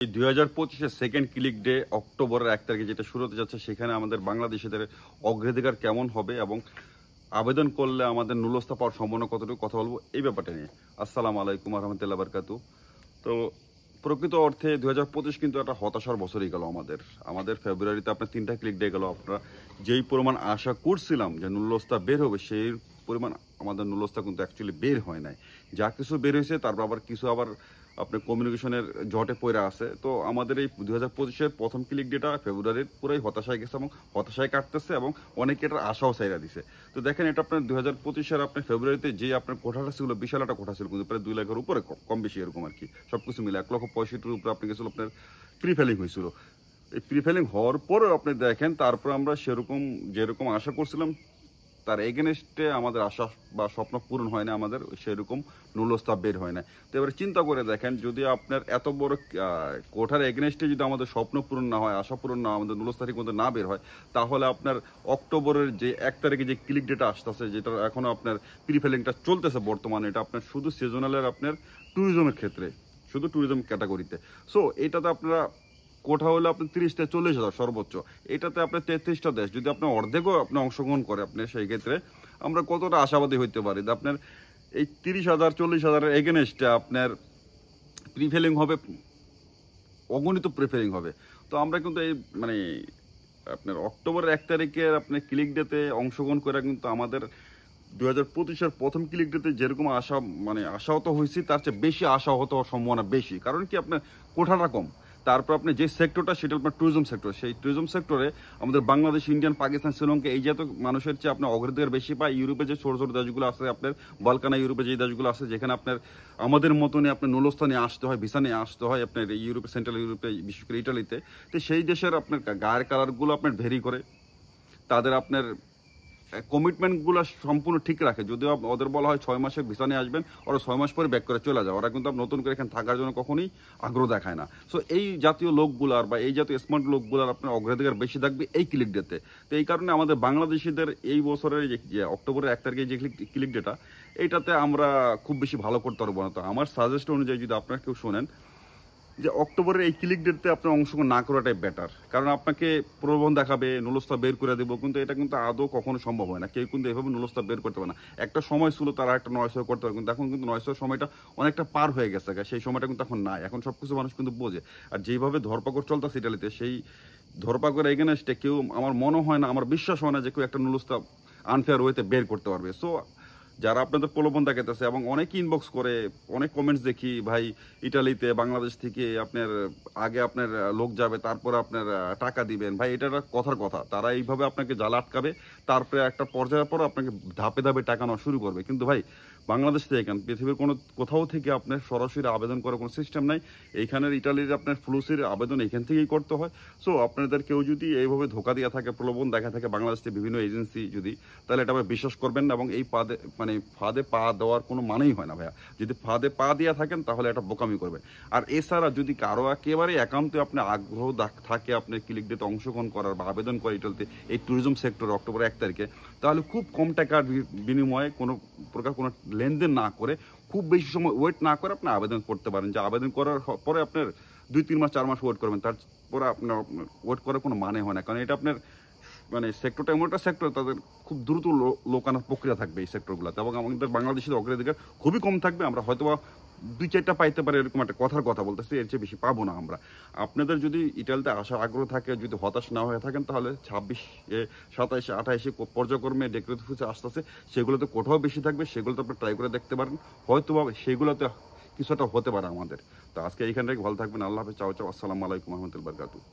এই 2025-এর second click day অক্টোবরের 1 তারিখে যেটা শুরু হতে যাচ্ছে, সেখানে আমাদের বাংলাদেশিদের অগ্রাধিকার কেমন হবে এবং আবেদন করলে আমাদের নুলস্থা পাওয়ার সম্ভাবনা কতটুকু, কথা বলবো এই ব্যাপারটা নিয়ে। আসসালামু আলাইকুম রহমতুল্লাহ বারকাতু। তো প্রকৃত অর্থে 2025 কিন্তু একটা হতাশার বছরই গেল আমাদের। ফেব্রুয়ারিতে আপনার 3টা ক্লিক ডে গেল। আপনারা যেই পরিমাণ আশা করছিলাম যে নুলস্থা বের হবে, সেই পরিমাণ আমাদের নুলস্থা কিন্তু অ্যাকচুয়ালি বের হয় নাই। যা কিছু বের হয়েছে তারপর আবার কিছু আবার আপনার কমিউনিকেশনের জটে পড়ে আছে। তো আমাদের এই 2025-এর প্রথম ক্লিক ডেটা ফেব্রুয়ারির পুরোই হতাশায় গেছে এবং হতাশায় কাটতেছে এবং অনেকে এটার আশাও চাইরা দিছে। তো দেখেন, এটা আপনার 2025-এর আপনার ফেব্রুয়ারিতে যে আপনার কোঠাটা ছিল, বিশাল একটা কোঠা ছিল, কিন্তু প্রায় 2 লাখের উপরে, কম বেশি এরকম আর কি, সবকিছু মিলে 1,65,000-এর উপরে আপনি গেছিল, আপনার প্রিফেলিং হয়েছিল। এই প্রিফেলিং হওয়ার পরেও আপনি দেখেন, তারপর আমরা যেরকম আশা করছিলাম তার এগেনস্টে আমাদের আশা বা স্বপ্ন পূরণ হয় না, আমাদের সেরকম নুলস্থা বের হয় না। তো এবারে চিন্তা করে দেখেন, যদি আপনার এত বড় কোঠার এগেনস্টে যদি আমাদের স্বপ্ন পূরণ না হয়, আশা পূরণ না, আমাদের নুলস্থা ঠিক মতো না বের হয়, তাহলে আপনার অক্টোবরের যে 1 তারিখে যে ক্লিক ডেটা আসতেছে, যেটা এখনো আপনার প্রিফেলিংটা চলতেছে বর্তমানে, এটা আপনার শুধু সিজনালের আপনার ট্যুরিজমের ক্ষেত্রে, শুধু ট্যুরিজম ক্যাটাগরিতে। সো এটাতে আপনারা কোঠা হলে আপনি 30-40 হাজার সর্বোচ্চ, এটাতে আপনার 33টা দেশ, যদি আপনি অর্ধেকও আপনি অংশগ্রহণ করে আপনি, সেই ক্ষেত্রে আমরা কতটা আশাবাদী হইতে পারি যে আপনার এই 30,000-40,000-এর এগেনস্টে আপনার প্রিফেলিং হবে, অগণিত প্রিফেলিং হবে। তো আমরা কিন্তু এই মানে আপনার অক্টোবরের 1 তারিখের আপনি ক্লিক ডেতে অংশগ্রহণ করে কিন্তু আমাদের 2025-এর প্রথম ক্লিক ডেতে যেরকম আশাহত হয়েছি, তার চেয়ে বেশি আশাহত হওয়ার সম্ভাবনা বেশি। কারণ কি, আপনার কোঠাটা কম, তারপর আপনি যে সেক্টরটা, সেটা আপনার ট্যুরিজম সেক্টর। সেই ট্যুরিজম সেক্টরে আমাদের বাংলাদেশ, ইন্ডিয়ান, পাকিস্তান, শ্রীলঙ্কা এই জাতীয় মানুষের চেয়ে আপনার অগ্রাধিকার বেশি পায়। ইউরোপে যে ছোটো ছোটো দেশগুলো আছে, আপনার বালকানা ইউরোপে যে দেশগুলো আছে, যেখানে আপনার আমাদের মতনই আপনার নুলস্থা নিয়ে আসতে হয়, ভিসা নিয়ে আসতে হয় আপনার ইউরোপে, সেন্ট্রাল ইউরোপে, বিশেষ করে ইটালিতে। তো সেই দেশের আপনার গায়ের কালারগুলো আপনার ভেরি করে, তাদের আপনার কমিটমেন্টগুলো সম্পূর্ণ ঠিক রাখে। যদিও ওদের বলা হয় 6 মাসের ভিসা নিয়ে আসবেন, ওরা 6 মাস পরে ব্যাক করে চলে যায়। ওরা কিন্তু নতুন করে এখানে থাকার জন্য কখনোই আগ্রহ দেখায় না। সো এই জাতীয় লোকগুলার বা এই জাতীয় স্মার্ট লোকগুলার আপনার অগ্রাধিকার বেশি থাকবে এই ক্লিক ডেতে। তো এই কারণে আমাদের বাংলাদেশিদের এই বছরের যে অক্টোবরের 1 তারিখে যে ক্লিক ডেটা, এইটাতে আমরা খুব বেশি ভালো করতে পারবো না। তো আমার সাজেস্ট অনুযায়ী যদি আপনারা কেউ শোনেন যে অক্টোবরের এই ক্লিক ডেটতে আপনার অংশগ্রহণ না করাটাই বেটার। কারণ আপনাকে প্রলোভন দেখাবে, নুলস্থা বের করে দেবো, কিন্তু এটা কিন্তু আদৌ কখনো সম্ভব হয় না। কেউ কিন্তু এভাবে নুলস্থা বের করতে পারে না। একটা সময় ছিল তারা একটা 900 করতে পারে, কিন্তু এখন কিন্তু 900 সময়টা অনেকটা পার হয়ে গেছে, সেই সময়টা কিন্তু এখন নাই। এখন সব কিছু মানুষ কিন্তু বোঝে। আর যেইভাবে ধরপাকড় চলতেছে ইটালিতে, সেই ধরপাকড় এগেনস্টে কেউ, আমার মনে হয় না, আমার বিশ্বাস হয় না যে কেউ একটা নুলস্থা আনফেয়ার ওয়েতে বের করতে পারবে। সো যারা আপনাদের প্রলোভন দেখাতেছে, এবং অনেক ইনবক্স করে, অনেক কমেন্টস দেখি, ভাই ইটালিতে বাংলাদেশ থেকে আপনার আগে আপনার লোক যাবে, তারপরে আপনার টাকা দিবেন। ভাই এটা একটা কথার কথা, তারা এইভাবে আপনাকে জ্বালা আটকাবে, তারপরে একটা পর্যায়ের পর আপনাকে ধাপে ধাপে টাকা নেওয়া শুরু করবে। কিন্তু ভাই বাংলাদেশ থেকে কেন, পৃথিবীর কোথাও থেকে আপনার সরাসরি আবেদন করার কোনো সিস্টেম নাই। এইখানের ইটালির আপনার ফ্লুসির আবেদন এখান থেকেই করতে হয়। সো আপনাদের কেউ যদি এইভাবে ধোকা দিয়ে থাকে, প্রলোভন দেখা থাকে বাংলাদেশ থেকে বিভিন্ন এজেন্সি যদি, তাহলে এটা আবার বিশ্বাস করবেন না। এবং এই ফাঁদে পা দেওয়ার কোনো মানেই হয় না ভাইয়া। যদি ফাঁদে পা দিয়ে থাকেন তাহলে এটা বোকামি করবে। আর এছাড়া যদি কারো একেবারে একান্তে আপনার আগ্রহ থাকে আপনার ক্লিক ডেতে অংশগ্রহণ করার বা আবেদন করে ইটালিতে এই ট্যুরিজম সেক্টরে অক্টোবর 1 তারিখে, তাহলে খুব কম টাকার বিনিময়ে কোনো প্রকার কোনো লেনদেন না করে, খুব বেশি সময় ওয়েট না করে আপনি আবেদন করতে পারেন। যে আবেদন করার পরে আপনার 2-3 মাস 4 মাস ওয়েট করবেন, তারপরে আপনার ওয়েট করার কোনো মানে হয় না। কারণ এটা আপনার সেক্টরটা এমন একটা সেক্টর, তাদের খুব দ্রুত লোক আনার প্রক্রিয়া থাকবে এই সেক্টরগুলোতে, এবং আমাদের বাংলাদেশের অগ্রাধিকার খুবই কম থাকবে। আমরা হয়তো বা 2-4টা পাইতে পারি, এরকম একটা কথার কথা বলতেছি, এর চেয়ে বেশি পাবো না আমরা। আপনাদের যদি ইটালিতে আসার আগ্রহ থাকে, যদি হতাশ না হয়ে থাকেন, তাহলে 26-এ, 27-এ, 28-এ পর্যায়ক্রমে ডেকোরেটিভ ফুচে আসতেছে, সেগুলোতে কোথাও বেশি থাকবে, সেগুলোতে আপনি ট্রাই করে দেখতে পারেন। হয়তো বা সেগুলোতে কিছুটা হতে পারে আমাদের। তো আজকে এইখান থেকে ভালো থাকবেন। আল্লাহ হাফেজ। চাও চাও। আসসালামু আলাইকুম রহমতুল্লাহ বারকাতুহু।